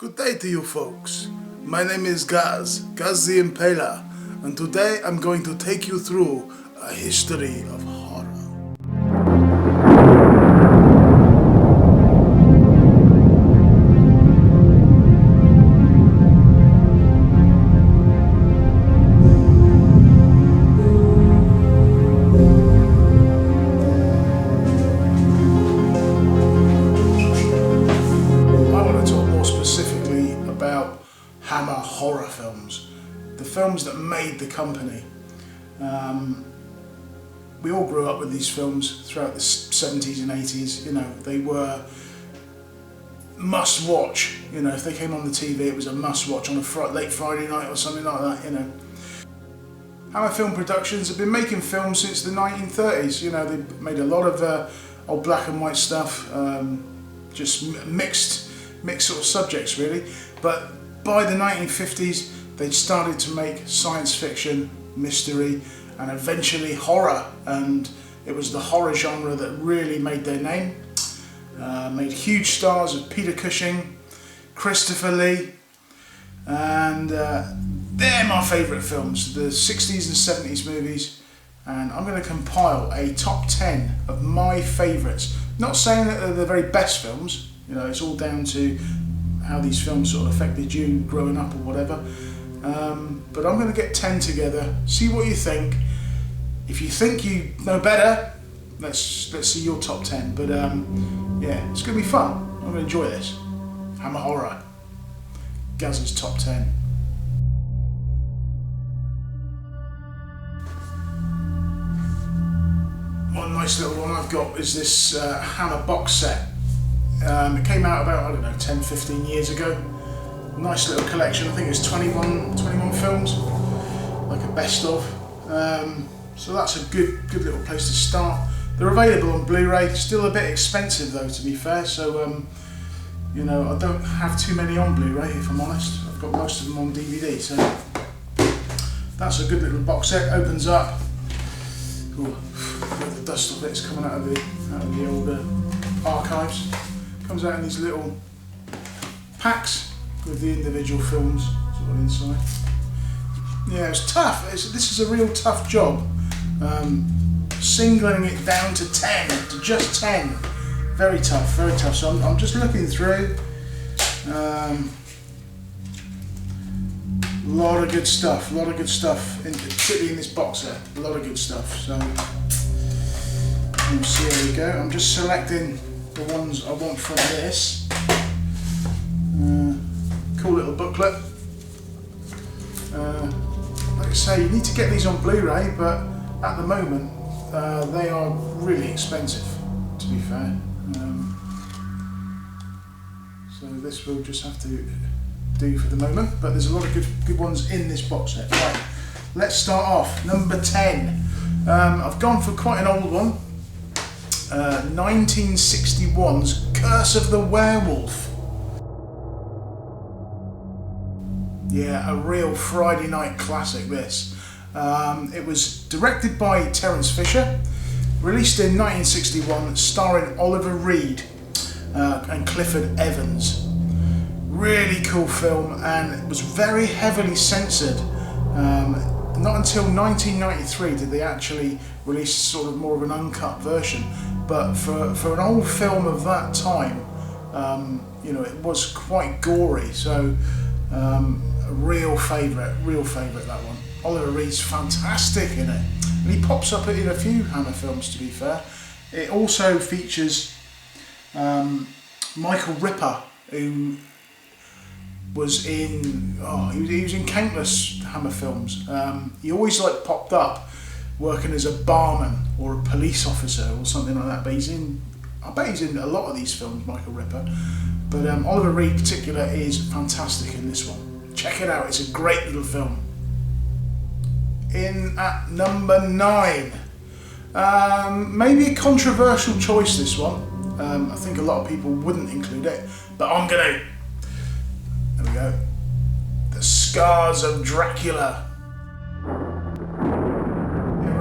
Good day to you folks. My name is Gaz the Impaler, and today I'm going to take you through a history of horror. About Hammer horror films, the films that made the company. We all grew up with these films throughout the 70s and 80s. You know, they were must watch. You know, if they came on the TV, it was a must watch on a late Friday night or something like that. You know, Hammer Film Productions have been making films since the 1930s. You know, they made a lot of old black and white stuff, just mixed sort of subjects really. But by the 1950s, they'd started to make science fiction, mystery, and eventually horror. And it was the horror genre that really made their name. Made huge stars of Peter Cushing, Christopher Lee, and they're my favourite films, the 60s and 70s movies. And I'm going to compile a top 10 of my favourites. Not saying that they're the very best films, you know, it's all down to how these films sort of affected you growing up or whatever. But I'm going to get 10 together, see what you think. If you think you know better, let's see your top 10. But yeah, it's going to be fun. I'm going to enjoy this. Hammer Horror, GAZZAS top 10. One nice little one I've got is this Hammer box set. It came out about, I don't know, 10-15 years ago. Nice little collection. I think it's 21 films, like a best of. So that's a good little place to start. They're available on Blu-ray. Still a bit expensive though, to be fair. So you know, I don't have too many on Blu-ray, if I'm honest. I've got most of them on DVD. So that's a good little box set. Opens up. Ooh, the dust of it's coming out of the older archives. Comes out in these little packs with the individual films sort of inside. Yeah, it's tough. This is a real tough job. Singling it down to 10, to just 10. Very tough, very tough. So I'm just looking through. A lot of good stuff, particularly in this box set. A lot of good stuff. So we'll see how we go. I'm just selecting the ones I want from this. Cool little booklet. Like I say, you need to get these on Blu-ray, but at the moment they are really expensive, to be fair. So this will just have to do for the moment, but there's a lot of good ones in this box set. Right, let's start off. Number 10. I've gone for quite an old one. 1961's Curse of the Werewolf. Yeah, a real Friday night classic this. It was directed by Terence Fisher, released in 1961, starring Oliver Reed and Clifford Evans. Really cool film, and it was very heavily censored. Not until 1993 did they actually release sort of more of an uncut version. But for an old film of that time, you know, it was quite gory. So a real favourite that one. Oliver Reed's fantastic in it, and he pops up in a few Hammer films, to be fair. It also features Michael Ripper, who was in he was in countless Hammer films. He always like popped up working as a barman or a police officer or something like that. But I bet he's in a lot of these films, Michael Ripper. But Oliver Reed in particular is fantastic in this one. Check it out, it's a great little film. In at number 9. Maybe a controversial choice, this one. I think a lot of people wouldn't include it, but I'm gonna. There we go. The Scars of Dracula.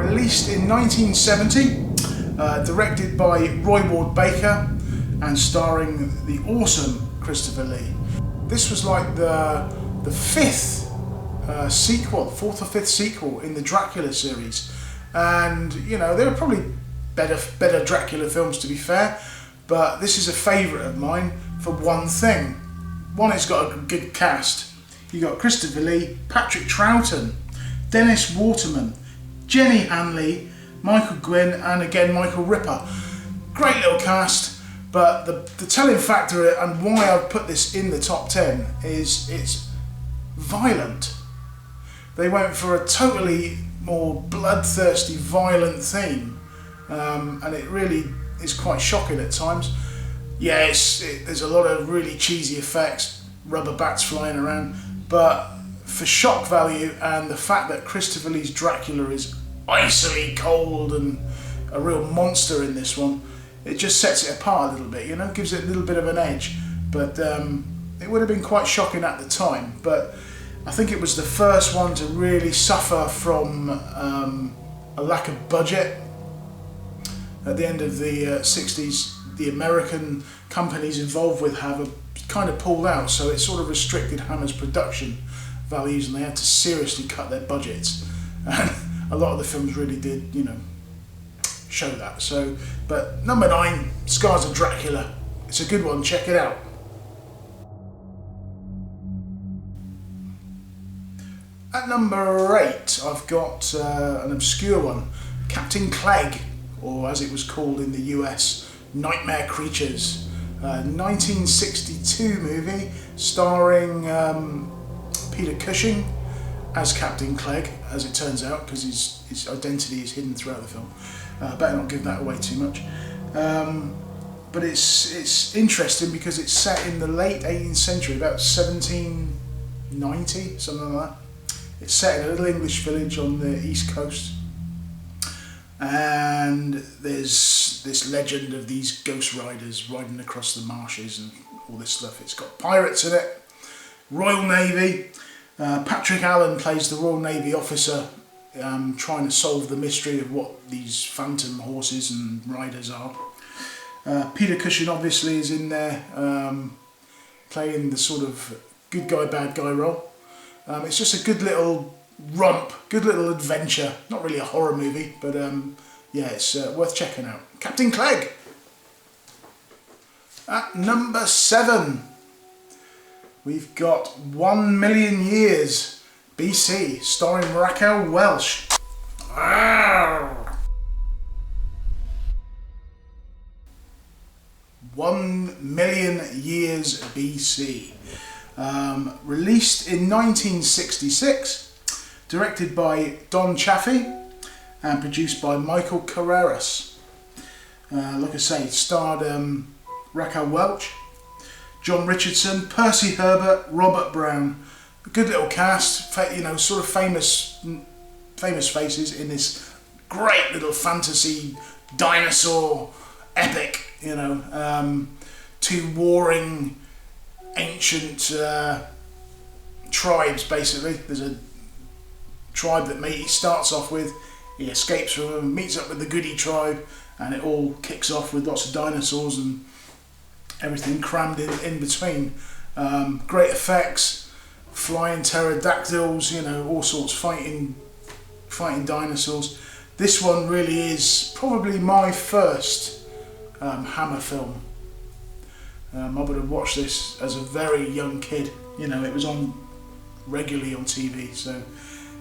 Released in 1970, directed by Roy Ward Baker and starring the awesome Christopher Lee. this was like the fifth fourth or fifth sequel in the Dracula series, and you know, there were probably better Dracula films, to be fair, but this is a favourite of mine for one thing. One, it's got a good cast. You got Christopher Lee, Patrick Troughton, Dennis Waterman, Jenny Hanley, Michael Gwynn, and again Michael Ripper. Great little cast, but the telling factor and why I've put this in the top 10 is it's violent. They went for a totally more bloodthirsty, violent theme, and it really is quite shocking at times. Yeah, there's a lot of really cheesy effects, rubber bats flying around, but for shock value and the fact that Christopher Lee's Dracula is icily cold and a real monster in this one, it just sets it apart a little bit, you know, gives it a little bit of an edge. But it would have been quite shocking at the time, but I think it was the first one to really suffer from a lack of budget. At the end of the 60s, the American companies involved with Hammer kind of pulled out, so it sort of restricted Hammer's production values, and they had to seriously cut their budgets. And a lot of the films really did, you know, show that. So, but number 9, Scars of Dracula. It's a good one, check it out. At number 8, I've got an obscure one, Captain Clegg, or as it was called in the US, Nightmare Creatures. 1962 movie starring Peter Cushing as Captain Clegg, as it turns out, because his identity is hidden throughout the film. Better not give that away too much. But it's interesting because it's set in the late 18th century, about 1790, something like that. It's set in a little English village on the east coast, and there's this legend of these ghost riders riding across the marshes and all this stuff. It's got pirates in it, Royal Navy. Patrick Allen plays the Royal Navy officer trying to solve the mystery of what these phantom horses and riders are. Peter Cushing obviously is in there playing the sort of good guy, bad guy role. It's just a good little romp, good little adventure. Not really a horror movie, but yeah, it's worth checking out. Captain Clegg. At number 7, we've got 1 Million Years BC, starring Raquel Welch. 1 Million Years BC. Released in 1966, directed by Don Chaffee and produced by Michael Carreras. Like I say, it starred Raquel Welch, John Richardson, Percy Herbert, Robert Brown. A good little cast, you know, sort of famous faces in this great little fantasy dinosaur epic, you know. Two warring ancient tribes, basically. There's a tribe that he starts off with, he escapes from them, meets up with the Goody tribe, and it all kicks off with lots of dinosaurs and everything crammed in between. Great effects, flying pterodactyls, you know, all sorts, fighting dinosaurs. This one really is probably my first Hammer film. I would have watched this as a very young kid. You know, it was on regularly on TV, so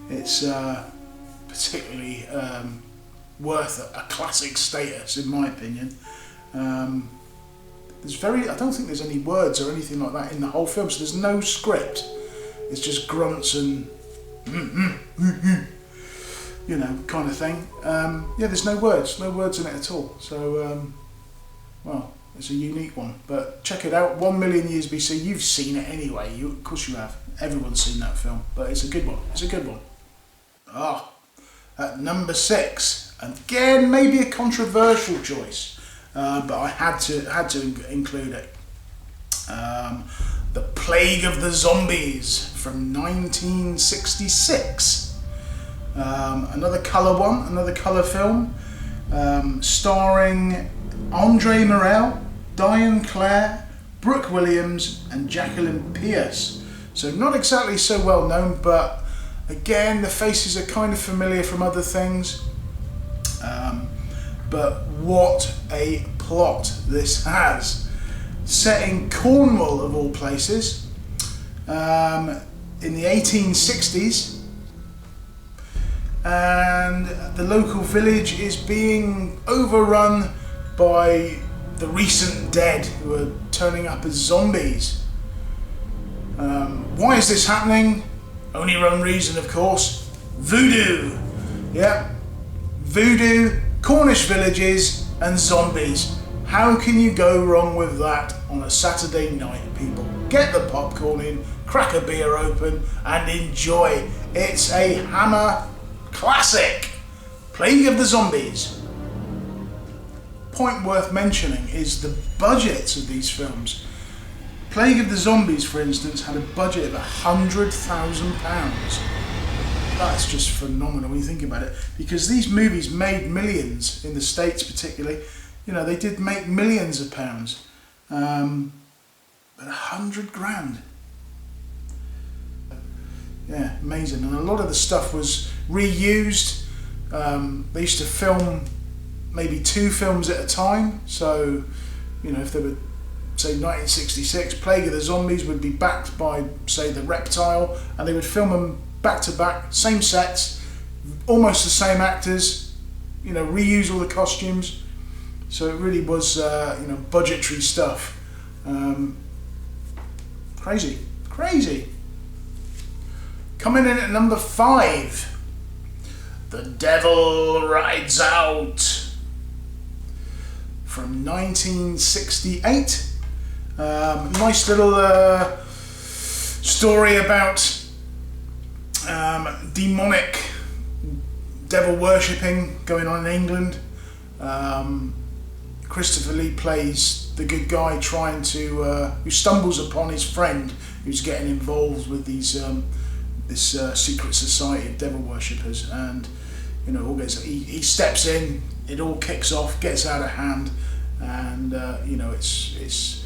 it's particularly worth a classic status, in my opinion. I don't think there's any words or anything like that in the whole film, so there's no script. It's just grunts and you know, kind of thing. Yeah, there's no words in it at all. So, well, it's a unique one. But check it out, 1 Million Years BC. You've seen it anyway. Of course you have. Everyone's seen that film. But it's a good one. It's a good one. At number 6, again, maybe a controversial choice, but I had to include it. The Plague of the Zombies from 1966. Another colour film, starring Andre Morel, Diane Clare, Brooke Williams and Jacqueline Pierce. So not exactly so well known, but again, the faces are kind of familiar from other things. But what a plot this has. Set in Cornwall of all places, in the 1860s, and the local village is being overrun by the recent dead who are turning up as zombies. Why is this happening? Only one reason, of course: voodoo. Yeah, voodoo, Cornish villages and zombies. How can you go wrong with that on a Saturday night, people? Get the popcorn in, crack a beer open and enjoy. It's a Hammer classic. Plague of the Zombies. Point worth mentioning is the budgets of these films. Plague of the Zombies, for instance, had a budget of £100,000. That's just phenomenal when you think about it, because these movies made millions in the States particularly. You know, they did make millions of pounds, but 100 grand. Yeah, amazing. And a lot of the stuff was reused. They used to film maybe 2 films at a time. So, you know, if they were, say, 1966, Plague of the Zombies would be backed by, say, The Reptile, and they would film them back to back, same sets, almost the same actors, you know, reuse all the costumes. So it really was, you know, budgetary stuff. Crazy, crazy. Coming in at number 5, The Devil Rides Out, from 1968. Nice little story about demonic devil worshipping going on in England. Christopher Lee plays the good guy trying to, who stumbles upon his friend who's getting involved with these, this secret society of devil worshippers, and you know, all goes. He steps in, it all kicks off, gets out of hand, and you know, it's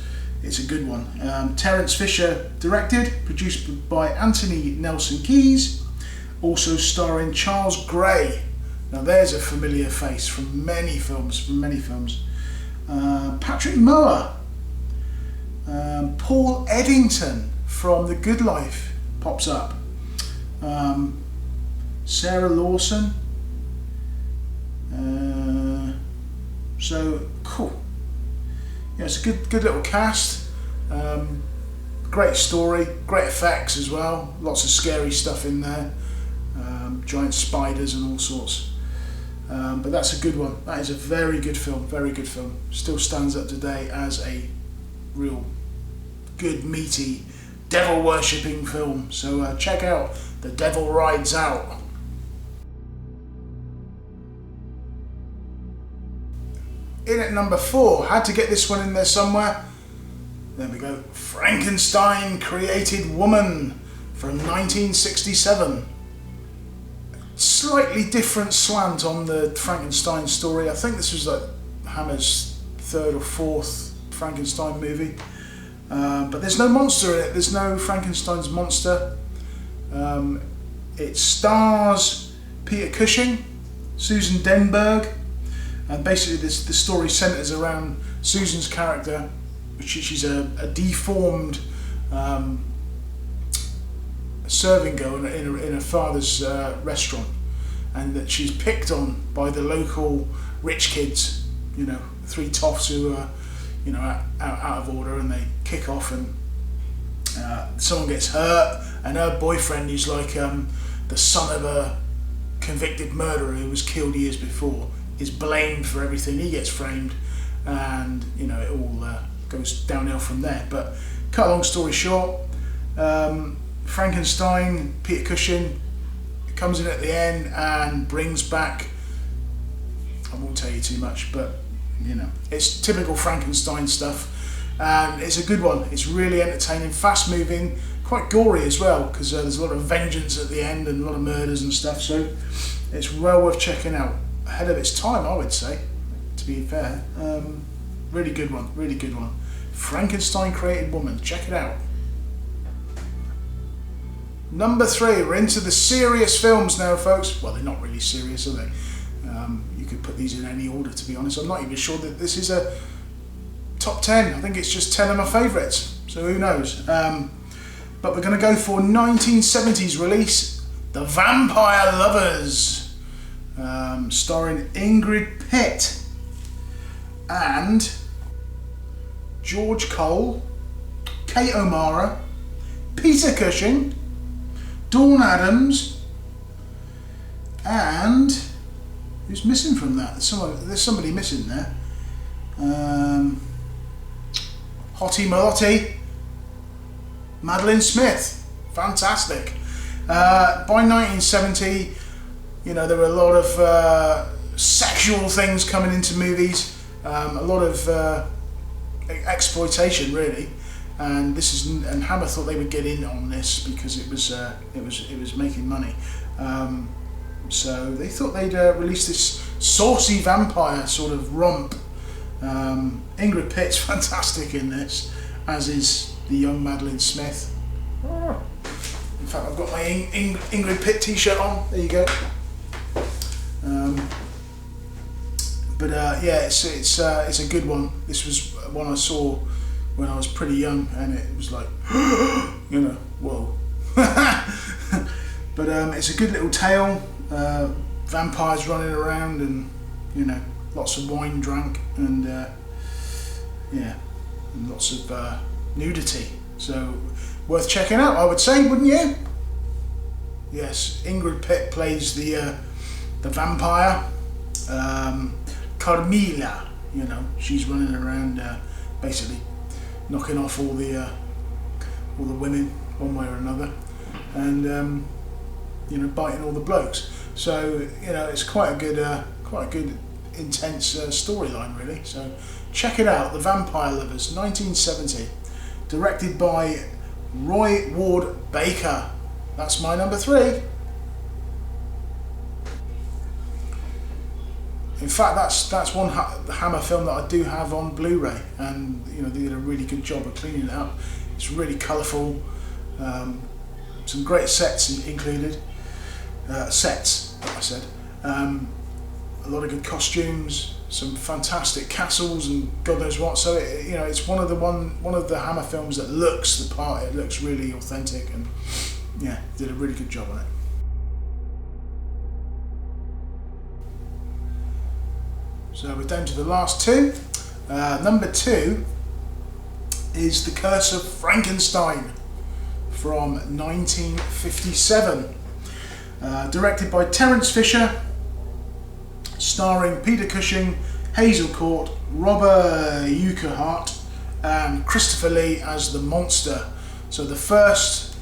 a good one. Terence Fisher directed, produced by Anthony Nelson Keyes, also starring Charles Gray. Now there's a familiar face from many films. Patrick Moore, Paul Eddington from The Good Life pops up, Sarah Lawson. So cool. Yeah, it's a good little cast. Great story, great effects as well. Lots of scary stuff in there. Giant spiders and all sorts. But that's a good one. That is a very good film, very good film. Still stands up today as a real good, meaty, devil worshipping film. So check out The Devil Rides Out. In at number 4, had to get this one in there somewhere. There we go. Frankenstein Created Woman from 1967. Slightly different slant on the Frankenstein story. I think this was like Hammer's 3rd or 4th Frankenstein movie. But there's no monster in it. There's no Frankenstein's monster. It stars Peter Cushing, Susan Denberg, and basically the story centres around Susan's character, which she's a deformed serving girl in her father's restaurant, and that she's picked on by the local rich kids, you know, 3 toffs who are, you know, out of order, and they kick off, and someone gets hurt, and her boyfriend, who's like the son of a convicted murderer who was killed years before, is blamed for everything. He gets framed, and you know, it all goes downhill from there. But cut a long story short, Frankenstein, Peter Cushing, comes in at the end and brings back, I won't tell you too much, but you know, it's typical Frankenstein stuff, and it's a good one. It's really entertaining, fast moving, quite gory as well, because there's a lot of vengeance at the end and a lot of murders and stuff, so it's well worth checking out. Ahead of its time, I would say, to be fair. Really good one, really good one. Frankenstein created woman. Check it out. Number 3, we're into the serious films now, folks. Well, they're not really serious, are they? You could put these in any order, to be honest. I'm not even sure that this is a top 10. I think it's just 10 of my favourites, so who knows. But we're going to go for 1970s release, The Vampire Lovers, starring Ingrid Pitt and George Cole, Kate O'Mara, Peter Cushing, Dawn Adams, and who's missing from that? There's somebody missing there. Hottie Malotti, Madeline Smith. Fantastic. By 1970, you know, there were a lot of sexual things coming into movies, a lot of exploitation, really. And and Hammer thought they would get in on this because it was making money. So they thought they'd release this saucy vampire sort of romp. Ingrid Pitt's fantastic in this, as is the young Madeline Smith. In fact, I've got my Ingrid Pitt t-shirt on. There you go. Yeah, it's a good one. This was one I saw when I was pretty young, and it was like, you know, whoa. But it's a good little tale. Vampires running around, and you know, lots of wine drank, and yeah, and lots of nudity. So worth checking out, I would say, wouldn't you? Yes, Ingrid Pitt plays the vampire. Carmilla, you know, she's running around basically knocking off all the women one way or another, and you know, biting all the blokes. So you know, it's quite a good intense storyline, really. So check it out, The Vampire Lovers, 1970, directed by Roy Ward Baker. That's my number 3. In fact, that's one Hammer film that I do have on Blu-ray, and you know, they did a really good job of cleaning it up. It's really colourful, some great sets included. Sets, I said. A lot of good costumes, some fantastic castles, and God knows what. So you know, it's one of the Hammer films that looks the part. It looks really authentic, and yeah, did a really good job on it. So we're down to the last 2. Number 2 is The Curse of Frankenstein from 1957. Directed by Terence Fisher, starring Peter Cushing, Hazel Court, Robert Urquhart, and Christopher Lee as the monster. So the first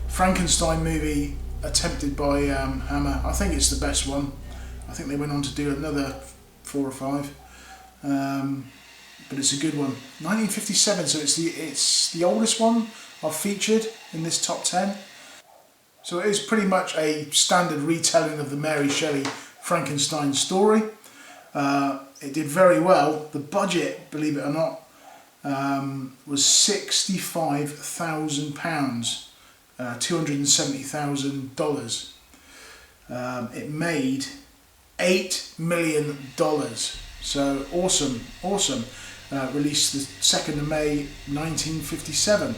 Frankenstein movie attempted by Hammer. I think it's the best one. I think they went on to do another 4 or 5, but it's a good one. 1957, so it's the oldest one I've featured in this top 10. So it is pretty much a standard retelling of the Mary Shelley Frankenstein story. It did very well. The budget, believe it or not, was £65,000, $270,000. It made $8 million. So awesome. Released the 2nd of May 1957.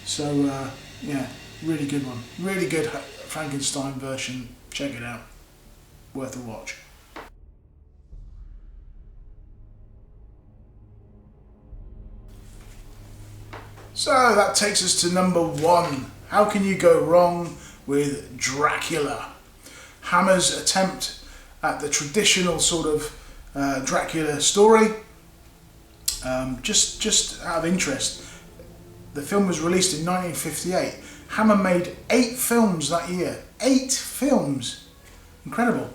So yeah, really good one. Really good Frankenstein version. Check it out. Worth a watch. So that takes us to number 1. How can you go wrong with Dracula? Hammer's attempt at the traditional sort of Dracula story. Just out of interest, the film was released in 1958. Hammer made 8 films that year. 8 films! Incredible.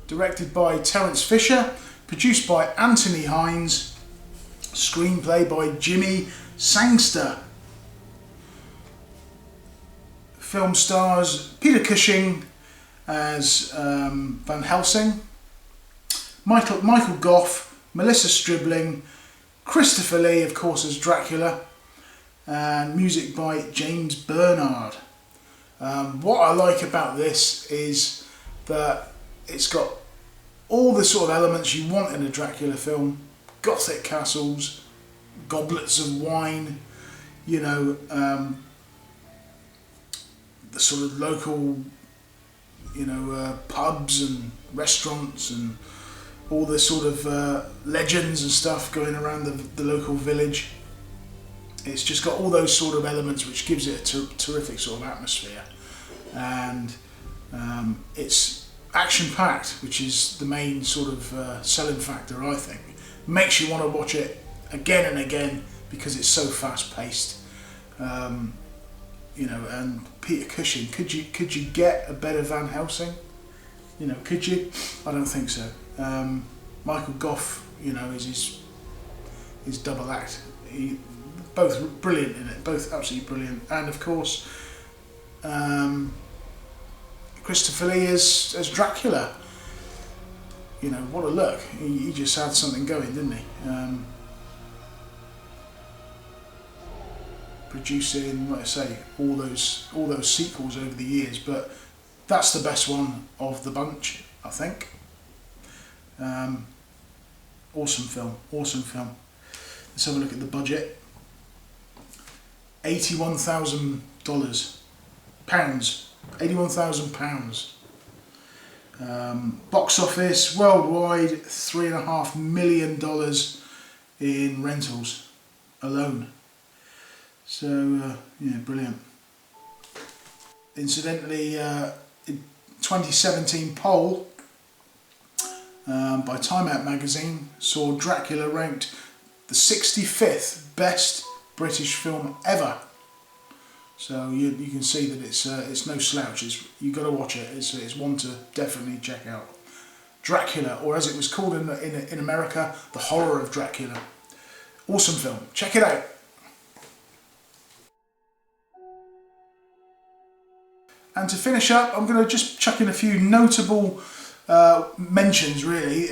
Directed by Terence Fisher, produced by Anthony Hines, screenplay by Jimmy Sangster. Film stars Peter Cushing as Van Helsing, Michael Gough, Melissa Stribling, Christopher Lee, of course, as Dracula, and music by James Bernard. What I like about this is that it's got all the sort of elements you want in a Dracula film. Gothic castles, goblets of wine, you know, the sort of local, you know, pubs and restaurants and all the sort of legends and stuff going around the local village. It's just got all those sort of elements which gives it a terrific sort of atmosphere, and it's action-packed, which is the main sort of selling factor, I think. Makes you want to watch it again and again because it's so fast-paced. You know, and Peter Cushing, could you get a better Van Helsing? You know, could you? I don't think so. Michael Gough, you know, is his double act. Both brilliant in it, both absolutely brilliant, and of course, Christopher Lee as Dracula. You know, what a look! He just had something going, didn't he? Producing, like I say, all those sequels over the years, but that's the best one of the bunch, I think. Awesome film, awesome film. Let's have a look at the budget. $81,000, pounds, £81,000. Box office worldwide, $3.5 million in rentals alone. So yeah, brilliant. Incidentally, in 2017 poll by Time Out magazine saw Dracula ranked the 65th best British film ever. So you can see that it's no slouch. You got to watch it. It's one to definitely check out. Dracula, or as it was called in America, The Horror of Dracula. Awesome film. Check it out. And to finish up, I'm going to just chuck in a few notable mentions. Really,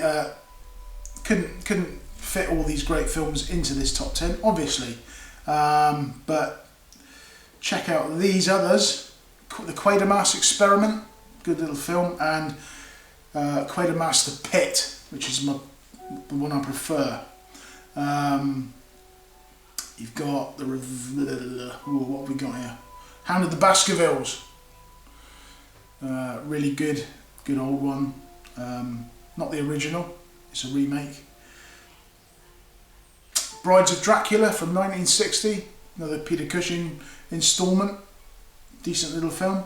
couldn't fit all these great films into this top 10, obviously, but check out these others. The Quatermass Experiment, good little film, and Quatermass The Pit, which is the one I prefer. You've got what have we got here? Hound of the Baskervilles. Really good old one. Not the original, it's a remake. Brides of Dracula from 1960, another Peter Cushing installment, decent little film.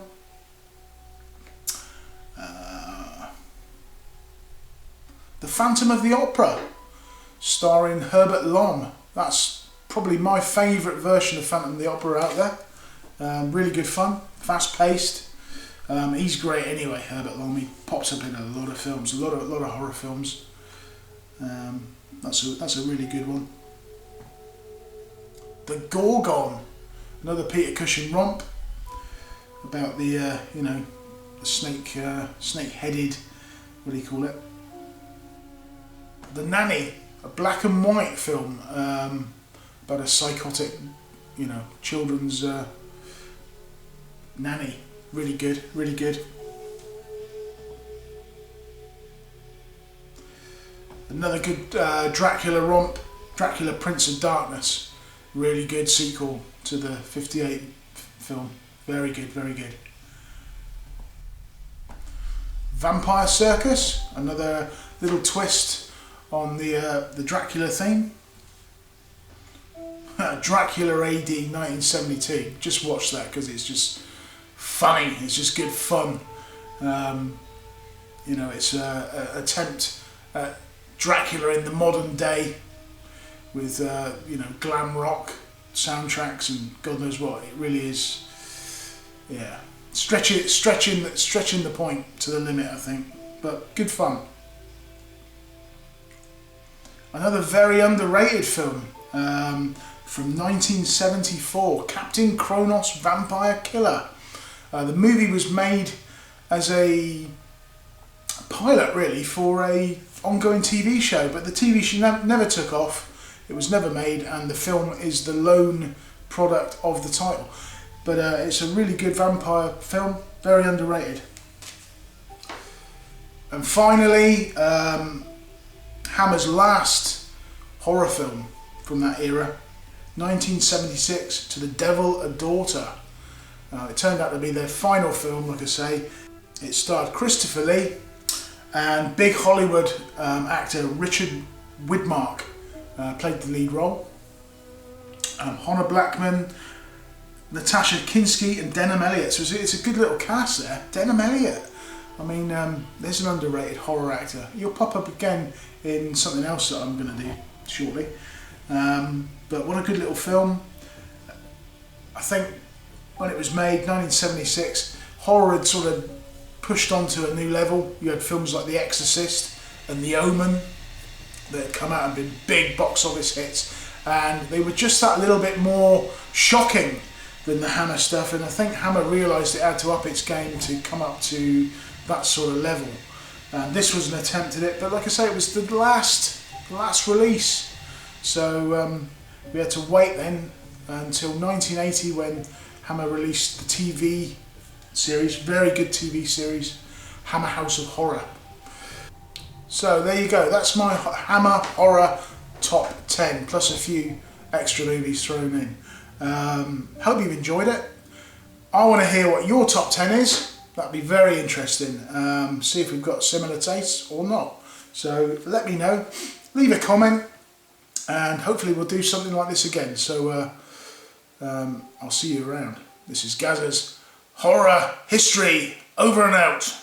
The Phantom of the Opera, starring Herbert Lom. That's probably my favourite version of Phantom of the Opera out there. Really good fun, fast paced. He's great anyway, Herbert Lom. He pops up in a lot of films, a lot of horror films. That's a really good one. The Gorgon, another Peter Cushing romp about the the snake-headed, what do you call it? The Nanny, a black and white film about a psychotic, children's nanny. Really good, really good. Another good Dracula romp, Dracula Prince of Darkness. Really good sequel to the 58 film. Very good, very good. Vampire Circus, another little twist on the Dracula theme. Dracula AD 1972. Just watch that because it's just funny. It's just good fun. It's an attempt at Dracula in the modern day with glam rock soundtracks and God knows what. It really is, yeah, stretching the point to the limit, I think, but good fun. Another very underrated film from 1974, Captain Kronos Vampire Killer. The movie was made as a pilot, really, for a ongoing TV show, but the TV show never took off. It was never made, and the film is the lone product of the title. But it's a really good vampire film, very underrated. And finally, Hammer's last horror film from that era, 1976, To the Devil a Daughter. It turned out to be their final film, like I say. It starred Christopher Lee and big Hollywood actor Richard Widmark played the lead role. Honor Blackman, Natasha Kinski and Denham Elliott. So it's a good little cast there. Denham Elliott. I mean, there's an underrated horror actor. He'll pop up again in something else that I'm going to do shortly. But what a good little film. I think when it was made, 1976, horror had sort of pushed on to a new level. You had films like The Exorcist and The Omen that had come out and been big box office hits. And they were just that little bit more shocking than the Hammer stuff. And I think Hammer realised it had to up its game to come up to that sort of level. And this was an attempt at it, but like I say, it was the last release. So we had to wait then until 1980 when Hammer released the TV series, very good TV series, Hammer House of Horror. So there you go, that's my Hammer Horror top 10, plus a few extra movies thrown in. Hope you've enjoyed it. I want to hear what your top 10 is. That'd be very interesting. See if we've got similar tastes or not. So let me know, leave a comment, and hopefully we'll do something like this again. So I'll see you around. This is GAZZAS Horror History, over and out.